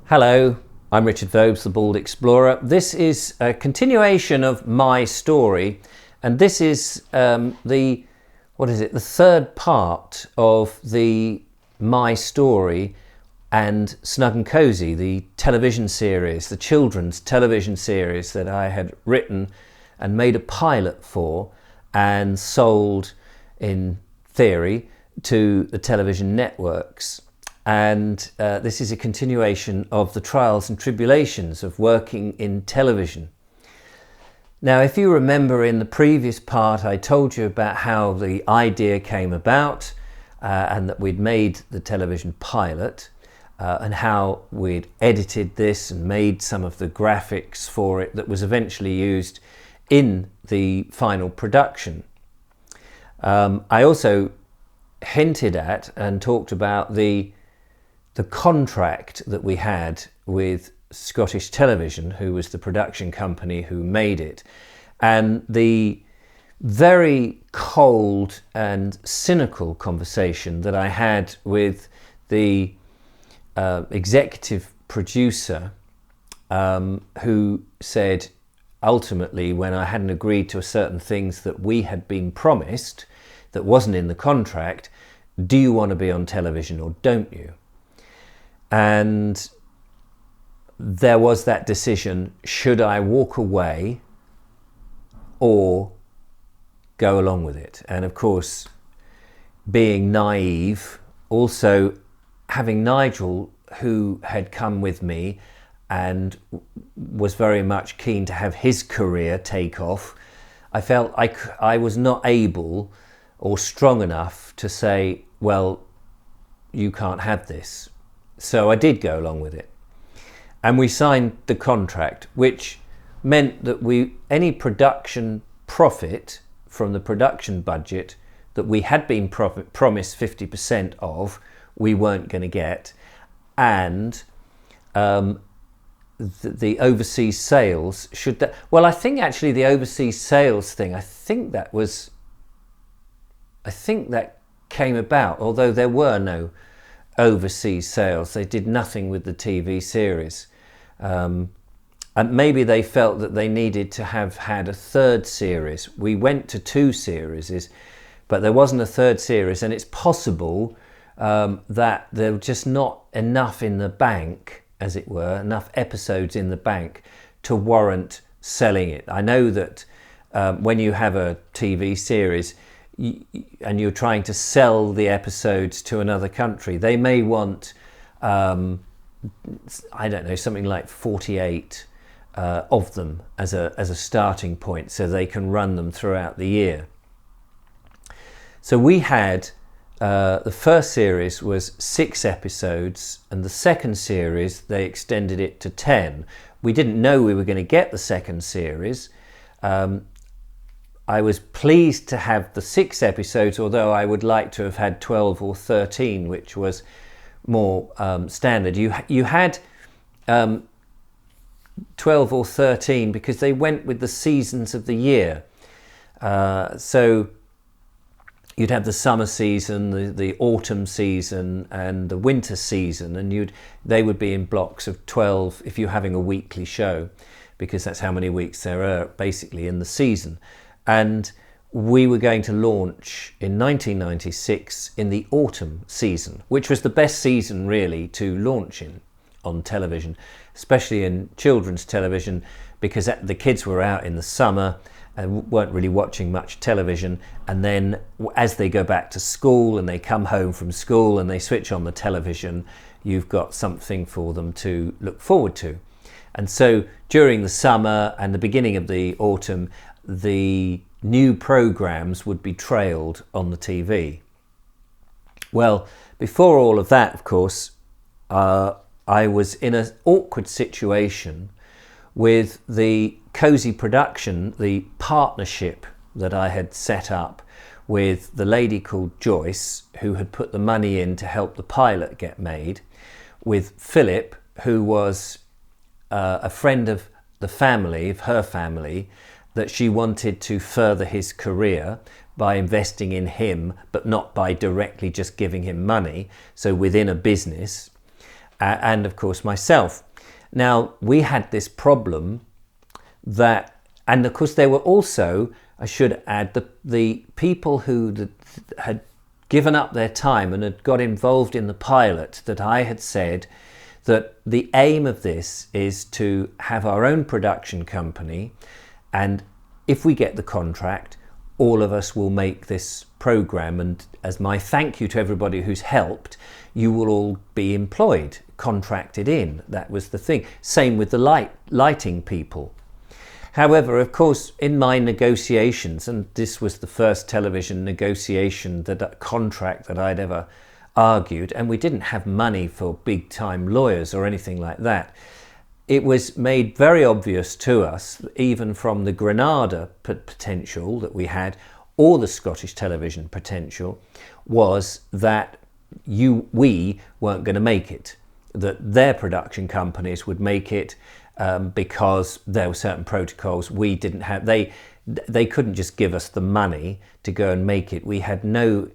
Hello, I'm Richard Vobes, the Bald Explorer. This is a continuation of my story, and this is the third part of the My Story and Snug and Cozi, the television series, the children's television series that I had written and made a pilot for and sold in theory to the television networks. And this is a continuation of the trials and tribulations of working in television. Now, if you remember in the previous part, I told you about how the idea came about and that we'd made the television pilot and how we'd edited this and made some of the graphics for it that was eventually used in the final production. I also hinted at and talked about the contract that we had with Scottish Television, who was the production company who made it, and the very cold and cynical conversation that I had with the executive producer, who said, ultimately, when I hadn't agreed to certain things that we had been promised that wasn't in the contract, do you want to be on television or don't you? And there was that decision, should I walk away or go along with it? And of course, being naive, also having Nigel, who had come with me and was very much keen to have his career take off, I felt I was not able or strong enough to say, well, you can't have this. So I did go along with it. And we signed the contract, which meant that any production profit from the production budget that we had been promised 50% of, we weren't going to get. And the overseas sales, I think actually the overseas sales thing, I think that came about, although there were no overseas sales. They did nothing with the TV series. And maybe they felt that they needed to have had a third series. We went to 2 series, but there wasn't a third series, and it's possible that there were just not enough in the bank, as it were, enough episodes in the bank to warrant selling it. I know that when you have a TV series, and you're trying to sell the episodes to another country, they may want, I don't know, something like 48 of them as a starting point, so they can run them throughout the year. So we had, the first series was 6 episodes, and the second series, they extended it to 10. We didn't know we were going to get the second series. I was pleased to have the 6 episodes, although I would like to have had 12 or 13, which was more standard. You had 12 or 13 because they went with the seasons of the year. So you'd have the summer season, the autumn season, and the winter season, and they would be in blocks of 12 if you're having a weekly show, because that's how many weeks there are basically in the season. And we were going to launch in 1996 in the autumn season, which was the best season really to launch in on television, especially in children's television, because the kids were out in the summer and weren't really watching much television. And then as they go back to school and they come home from school and they switch on the television, you've got something for them to look forward to. And so during the summer and the beginning of the autumn, the new programs would be trailed on the TV. Well, before all of that, of course, I was in an awkward situation with the Cozi production, the partnership that I had set up with the lady called Joyce, who had put the money in to help the pilot get made, with Philip, who was a friend of the family, of her family, that she wanted to further his career by investing in him, but not by directly just giving him money, so within a business. and of course myself. Now, we had this problem that, and of course there were also, I should add, the people who had given up their time and had got involved in the pilot, that I had said that the aim of this is to have our own production company, and if we get the contract, all of us will make this program, and as my thank you to everybody who's helped, you will all be employed, contracted in. That was the thing. Same with the lighting people. However, of course, in my negotiations, and this was the first television negotiation, that contract that I'd ever argued, and we didn't have money for big time lawyers or anything like that, it was made very obvious to us, even from the Granada potential that we had, or the Scottish television potential, was that we weren't going to make it, that their production companies would make it, because there were certain protocols we didn't have. They couldn't just give us the money to go and make it. We had no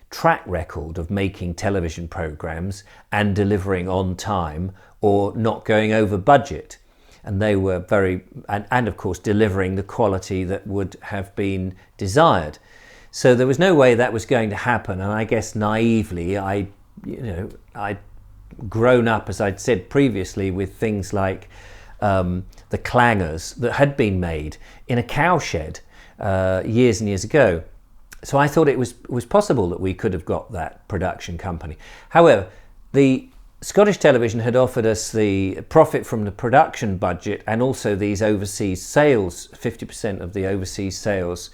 track record of making television programs and delivering on time or not going over budget. And they were very, and of course delivering the quality that would have been desired. So there was no way that was going to happen. And I guess naively, I'd grown up, as I'd said previously, with things like the clangers that had been made in a cowshed years and years ago. So I thought it was possible that we could have got that production company. However, the Scottish Television had offered us the profit from the production budget and also these overseas sales, 50% of the overseas sales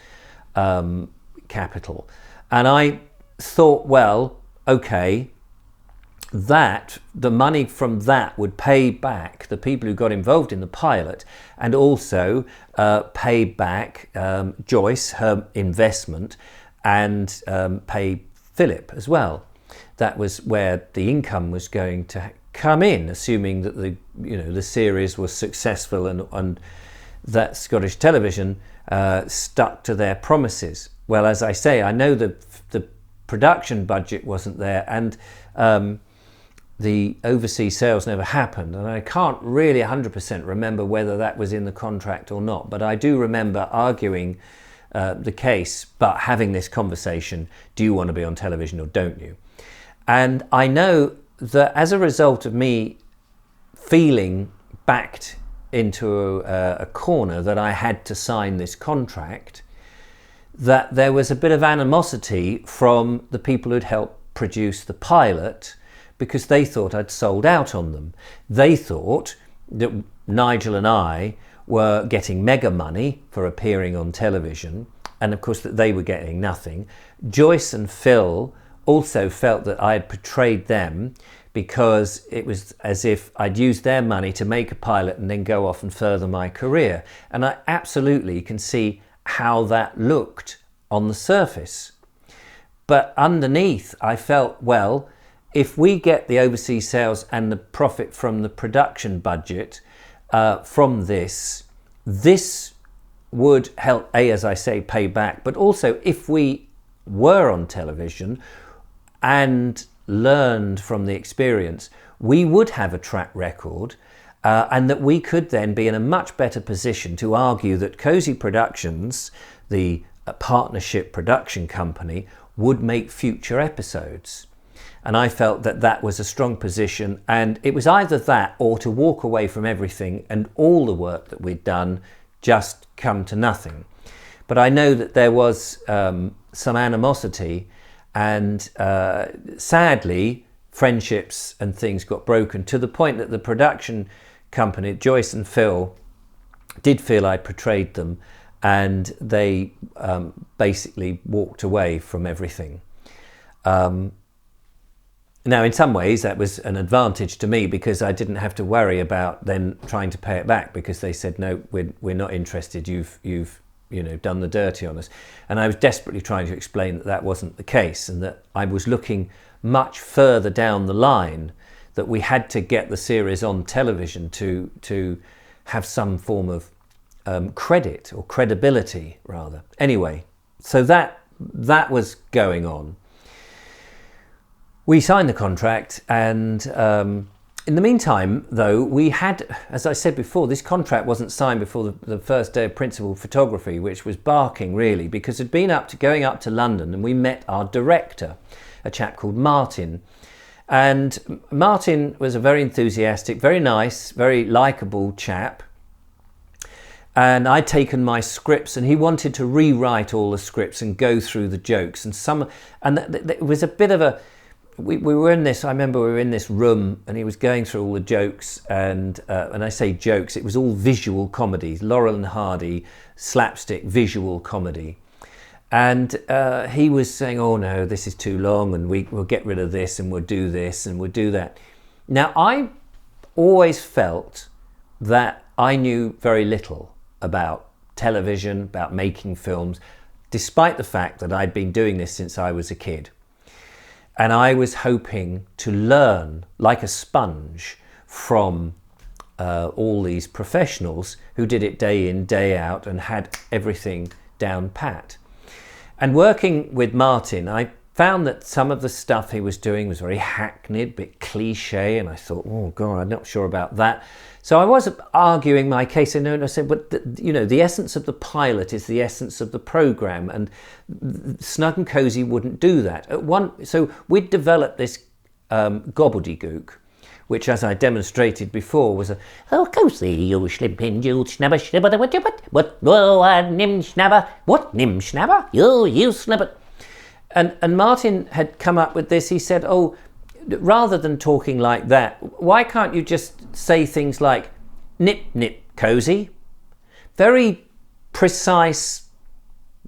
capital. And I thought, well, okay, that the money from that would pay back the people who got involved in the pilot, and also pay back Joyce her investment, and pay Philip as well. That was where the income was going to come in, assuming that the series was successful and that Scottish Television stuck to their promises. Well, as I say, I know the production budget wasn't there, and the overseas sales never happened, and I can't really 100% remember whether that was in the contract or not, but I do remember arguing the case, but having this conversation, do you want to be on television or don't you? And I know that as a result of me feeling backed into a corner that I had to sign this contract, that there was a bit of animosity from the people who'd helped produce the pilot, because they thought I'd sold out on them. They thought that Nigel and I were getting mega money for appearing on television, and of course that they were getting nothing. Joyce and Phil also felt that I had betrayed them, because it was as if I'd used their money to make a pilot and then go off and further my career. And I absolutely can see how that looked on the surface. But underneath, I felt, well, if we get the overseas sales and the profit from the production budget from this would help, as I say, pay back. But also, if we were on television and learned from the experience, we would have a track record, and that we could then be in a much better position to argue that Cozi Productions, the partnership production company, would make future episodes. And I felt that that was a strong position, and it was either that or to walk away from everything and all the work that we'd done just come to nothing. But I know that there was some animosity, and sadly friendships and things got broken to the point that the production company, Joyce and Phil, did feel I betrayed them, and they basically walked away from everything. Now, in some ways, that was an advantage to me, because I didn't have to worry about then trying to pay it back, because they said, no, we're not interested. You've done the dirty on us. And I was desperately trying to explain that that wasn't the case, and that I was looking much further down the line, that we had to get the series on television to have some form of credit, or credibility rather. Anyway, so that was going on. we signed the contract, and in the meantime, though, we had, as I said before, this contract wasn't signed before the first day of principal photography, which was barking really, because it'd been going up to London, and we met our director, a chap called Martin. And Martin was a very enthusiastic, very nice, very likeable chap. And I'd taken my scripts, and he wanted to rewrite all the scripts and go through the jokes. And it was a bit of a, we were in this, I remember we were in this room, and he was going through all the jokes, and I say jokes, it was all visual comedy, Laurel and Hardy, slapstick visual comedy. And he was saying, oh no, this is too long, and we'll get rid of this, and we'll do this, and we'll do that. Now, I always felt that I knew very little about television, about making films, despite the fact that I'd been doing this since I was a kid. And I was hoping to learn like a sponge from all these professionals who did it day in, day out, and had everything down pat. And working with Martin, I found that some of the stuff he was doing was very hackneyed, a bit cliche, and I thought, oh God, I'm not sure about that. So I was arguing my case, and I said, but the essence of the pilot is the essence of the programme, and Snug and Cozi wouldn't do that. So we'd developed this gobbledygook, which, as I demonstrated before, was Cozi, you schlimpin, you schnabber, schnabber, what, nim schnabber, what, nim schnabber, you snabber. And Martin had come up with this. He said, oh, rather than talking like that, why can't you just say things like nip, nip, Cozi? Very precise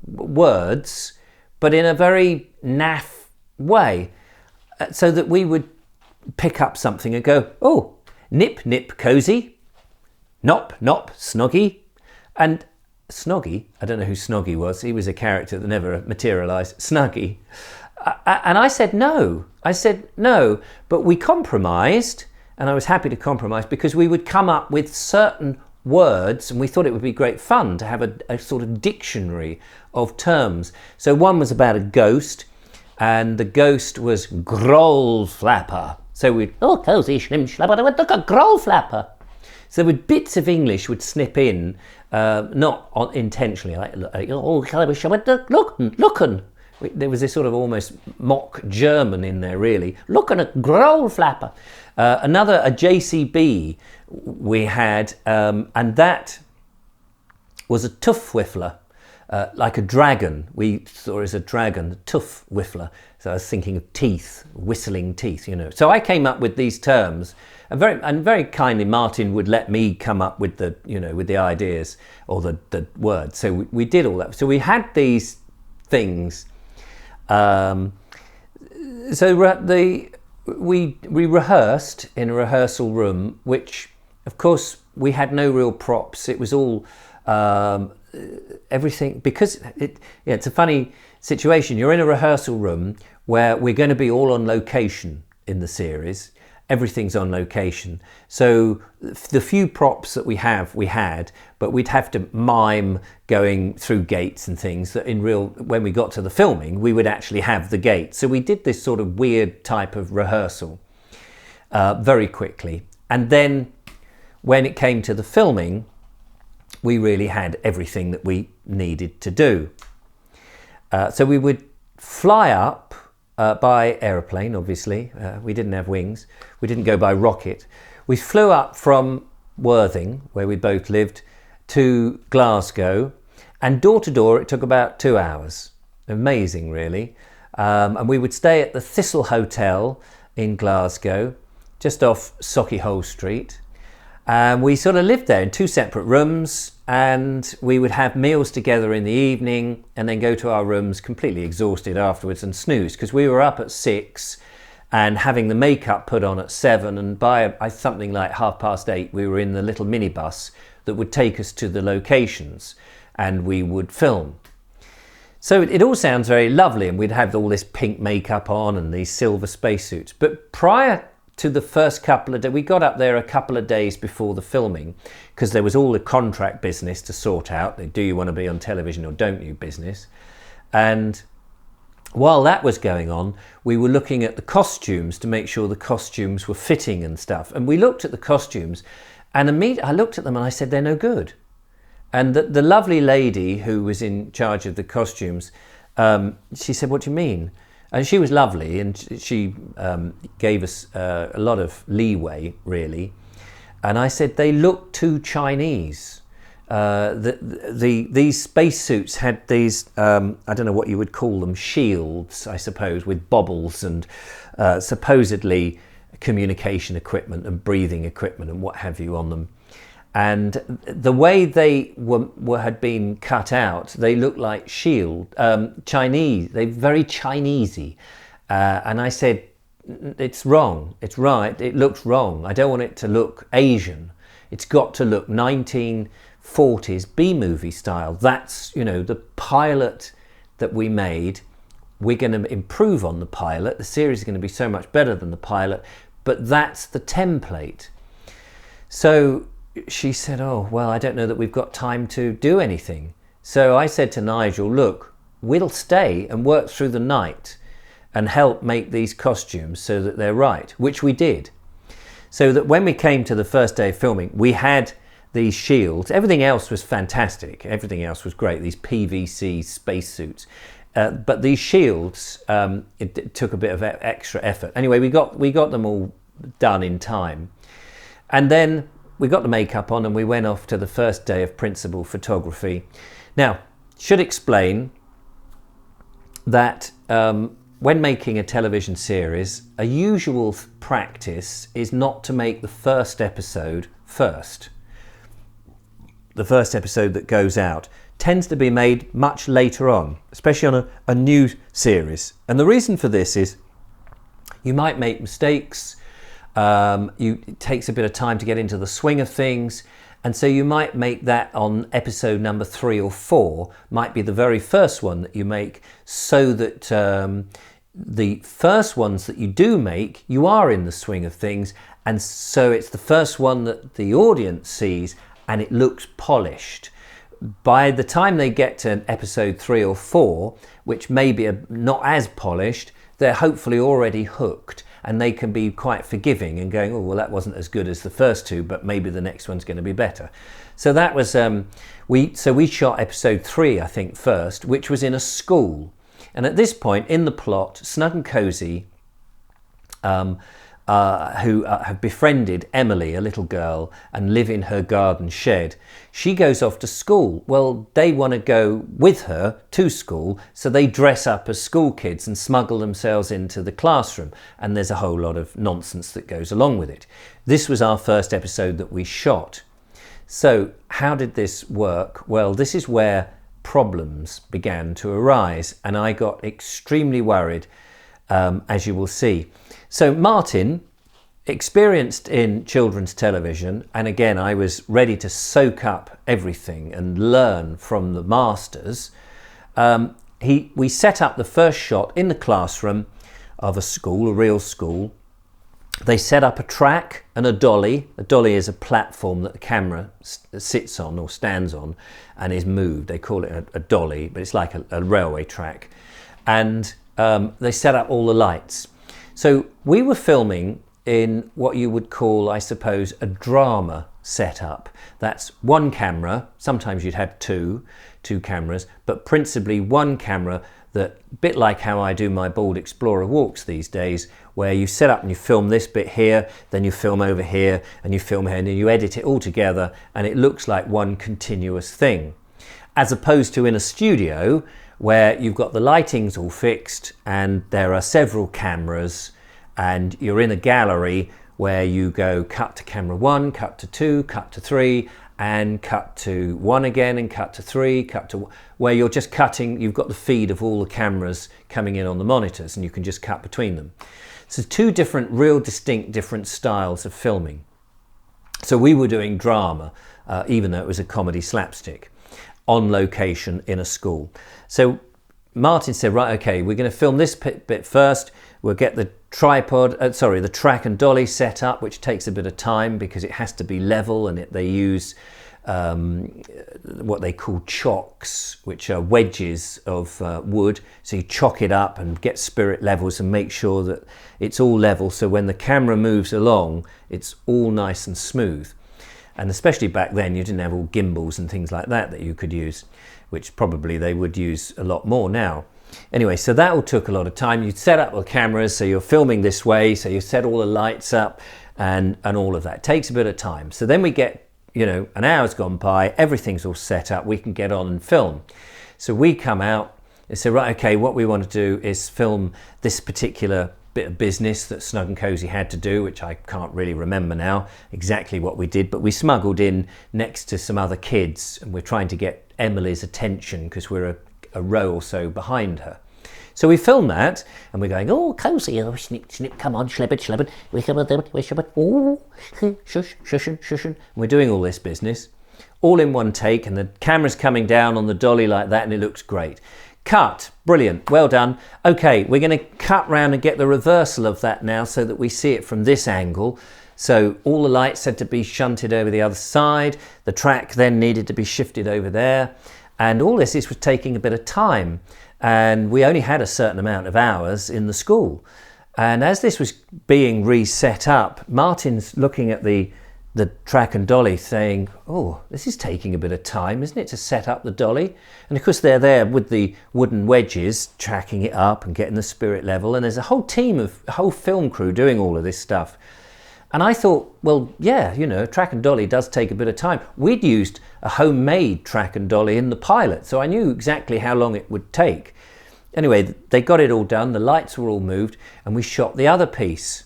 words, but in a very naff way, so that we would pick up something and go, oh, nip, nip, Cozi, nop, nop, Snoggy. And Snoggy, I don't know who Snoggy was, he was a character that never materialised, Snuggy. And I said no, but we compromised, and I was happy to compromise, because we would come up with certain words, and we thought it would be great fun to have a sort of dictionary of terms. So one was about a ghost, and the ghost was groll flapper. So we'd, oh, Cozi, schlim, schlapper, look, a groll flapper. So with bits of English would snip in, not intentionally, like, oh, lookin'. There was this sort of almost mock German in there, really. Lookin' at growl flapper. A JCB we had, and that was a tuff whiffler, like a dragon. We saw it as a dragon, the tuff whiffler. So I was thinking of teeth, whistling teeth, So I came up with these terms. And very kindly, Martin would let me come up with the ideas or the words. So we did all that. So we had these things. So we rehearsed in a rehearsal room, which, of course, we had no real props. It was all everything, because it's a funny situation. You're in a rehearsal room where we're going to be all on location in the series. Everything's on location. So the few props that we had, but we'd have to mime going through gates and things that when we got to the filming, we would actually have the gate. So we did this sort of weird type of rehearsal very quickly. And then when it came to the filming, we really had everything that we needed to do. So we would fly up by aeroplane, obviously. We didn't have wings. We didn't go by rocket. We flew up from Worthing, where we both lived, to Glasgow, and door to door it took about 2 hours. Amazing, really. And we would stay at the Thistle Hotel in Glasgow, just off Sauchiehole Street. And we sort of lived there in 2 separate rooms, and we would have meals together in the evening and then go to our rooms completely exhausted afterwards and snooze, because we were up at 6 and having the makeup put on at 7, and by something like 8:30 we were in the little minibus that would take us to the locations and we would film. So it all sounds very lovely, and we'd have all this pink makeup on and these silver spacesuits. But prior to the first couple of days, we got up there a couple of days before the filming, because there was all the contract business to sort out. Do you want to be on television or don't you business? And while that was going on, we were looking at the costumes to make sure the costumes were fitting and stuff. And we looked at the costumes, and I looked at them and I said, they're no good. And the lovely lady who was in charge of the costumes, she said, what do you mean? And she was lovely, and she gave us a lot of leeway, really. And I said, they look too Chinese. These spacesuits had these, I don't know what you would call them, shields, I suppose, with bobbles and supposedly communication equipment and breathing equipment and what have you on them. And the way they had been cut out, they looked like Chinese. They're very Chinesey. And I said, it's wrong. It's right. It looks wrong. I don't want it to look Asian. It's got to look 1940s B-movie style. That's, the pilot that we made. We're going to improve on the pilot. The series is going to be so much better than the pilot, but that's the template. So she said, oh, well, I don't know that we've got time to do anything. So I said to Nigel, look, we'll stay and work through the night and help make these costumes so that they're right, which we did. So that when we came to the first day of filming, we had these shields. Everything else was fantastic. Everything else was great, these PVC spacesuits. But these shields, it took a bit of extra effort. Anyway, we got them all done in time. And then we got the makeup on and we went off to the first day of principal photography. Now, should explain that when making a television series, a usual practice is not to make the first episode first. The first episode that goes out tends to be made much later on, especially on a new series. And the reason for this is you might make mistakes. It takes a bit of time to get into the swing of things. And so you might make that on episode number 3 or 4, might be the very first one that you make, so that the first ones that you do make, you are in the swing of things. And so it's the first one that the audience sees and it looks polished. By the time they get to episode 3 or 4, which may be not as polished, they're hopefully already hooked. And they can be quite forgiving and going, oh, well, that wasn't as good as the first 2, but maybe the next one's going to be better. So that was, we shot episode 3, I think, first, which was in a school. And at this point in the plot, Snug and Cozi, who have befriended Emily, a little girl, and live in her garden shed. She goes off to school. Well, they want to go with her to school, so they dress up as school kids and smuggle themselves into the classroom. And there's a whole lot of nonsense that goes along with it. This was our first episode that we shot. So how did this work? Well, this is where problems began to arise, and I got extremely worried, as you will see. So Martin, experienced in children's television, and again I was ready to soak up everything and learn from the masters. We set up the first shot in the classroom of a school, a real school. They set up a track and a dolly. A dolly is a platform that the camera sits on or stands on and is moved. They call it a dolly, but it's like a railway track. And they set up all the lights. So we were filming in what you would call, I suppose, a drama setup. That's one camera. Sometimes you'd have two cameras, but principally one camera, that bit like how I do my Bald Explorer walks these days, where you set up and you film this bit here, then you film over here, and you film here, and then you edit it all together, and it looks like one continuous thing. As opposed to in a studio, where you've got the lighting's all fixed, and there are several cameras, and you're in a gallery where you go cut to camera 1, cut to 2, cut to 3, and cut to 1 again, and cut to 3, cut to 1, where you're just cutting. You've got the feed of all the cameras coming in on the monitors, and you can just cut between them. So 2 different, real distinct different styles of filming. So we were doing drama, even though it was a comedy slapstick, on location in a school. So Martin said, right, okay, we're going to film this bit first. We'll get the the track and dolly set up, which takes a bit of time because it has to be level, and they use what they call chocks, which are wedges of wood. So you chock it up and get spirit levels and make sure that it's all level, so when the camera moves along it's all nice and smooth. And especially back then you didn't have all gimbals and things like that you could use, which probably they would use a lot more now. Anyway, so that all took a lot of time. You'd set up the cameras, so you're filming this way, so you set all the lights up and all of that. It takes a bit of time. So then we get, you know, an hour's gone by, everything's all set up, we can get on and film. So we come out and say, right, okay, what we want to do is film this particular bit of business that Snug and Cozi had to do, which I can't really remember now exactly what we did, but we smuggled in next to some other kids and we're trying to get Emily's attention because we're a row or so behind her. So we film that and we're going, oh, Cozi, oh, snip, snip, come on, schleppen, schleppen, we come on, we schleppen, oh, shush, shushin, shushin. And we're doing all this business, all in one take, and the camera's coming down on the dolly like that and it looks great. Cut, brilliant, well done. Okay, we're going to cut round and get the reversal of that now so that we see it from this angle. So all the lights had to be shunted over the other side, the track then needed to be shifted over there, and all this was taking a bit of time. And we only had a certain amount of hours in the school. And as this was being reset up, Martin's looking at the track and dolly saying, oh, this is taking a bit of time, isn't it, to set up the dolly? And of course they're there with the wooden wedges, tracking it up and getting the spirit level. And there's a whole team a whole film crew doing all of this stuff. And I thought, well, yeah, you know, track and dolly does take a bit of time. We'd used a homemade track and dolly in the pilot, so I knew exactly how long it would take. Anyway, they got it all done, the lights were all moved, and we shot the other piece.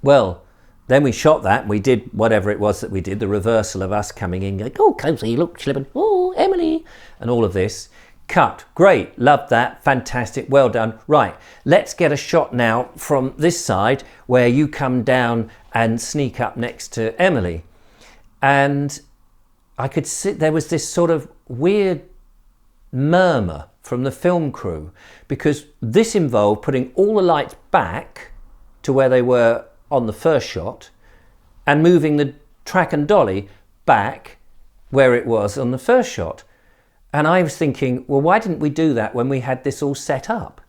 Well, then we shot that, and we did whatever it was that we did, the reversal of us coming in, like, oh, Cozi, look, slipping, oh, Emily, and all of this. Cut, great, loved that, fantastic, well done. Right, let's get a shot now from this side where you come down and sneak up next to Emily. And I could see there was this sort of weird murmur from the film crew because this involved putting all the lights back to where they were on the first shot and moving the track and dolly back where it was on the first shot. And I was thinking, well, why didn't we do that when we had this all set up?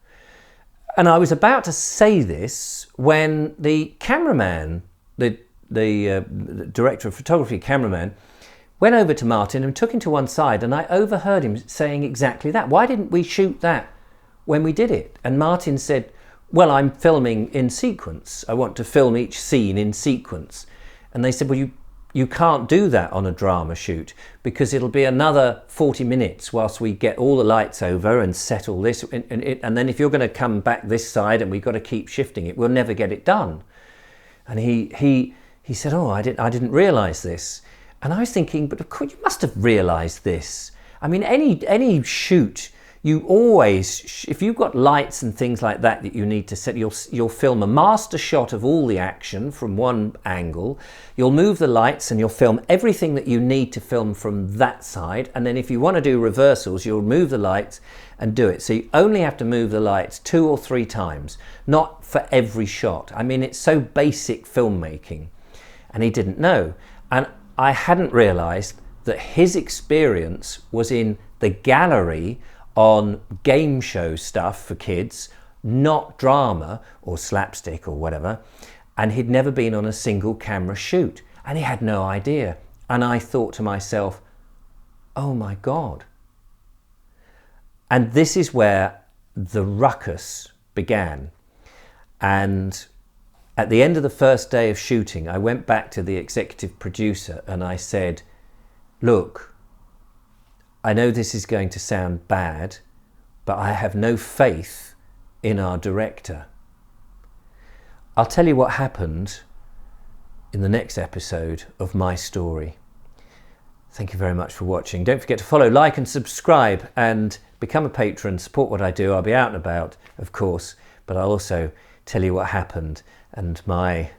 And I was about to say this when the cameraman, the director of photography cameraman, went over to Martin and took him to one side, and I overheard him saying exactly that. Why didn't we shoot that when we did it? And Martin said, well, I'm filming in sequence. I want to film each scene in sequence. And they said, well, you can't do that on a drama shoot because it'll be another 40 minutes whilst we get all the lights over and set all this. And then if you're going to come back this side and we've got to keep shifting it, we'll never get it done. And he said, oh, I didn't realise this. And I was thinking, but of course you must have realised this. I mean, any shoot, you always, if you've got lights and things like that that you need to set, you'll film a master shot of all the action from one angle. You'll move the lights and you'll film everything that you need to film from that side. And then if you want to do reversals, you'll move the lights and do it. So you only have to move the lights 2 or 3 times, not for every shot. I mean, it's so basic filmmaking. And he didn't know. And I hadn't realised that his experience was in the gallery on game show stuff for kids, not drama or slapstick or whatever. And he'd never been on a single camera shoot and he had no idea. And I thought to myself, oh my God. And this is where the ruckus began. And at the end of the first day of shooting, I went back to the executive producer and I said, look, I know this is going to sound bad, but I have no faith in our director. I'll tell you what happened in the next episode of my story. Thank you very much for watching. Don't forget to follow, like and subscribe and become a patron, support what I do. I'll be out and about, of course, but I'll also tell you what happened and my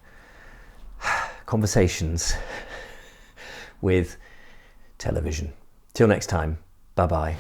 conversations with television. Till next time, bye-bye.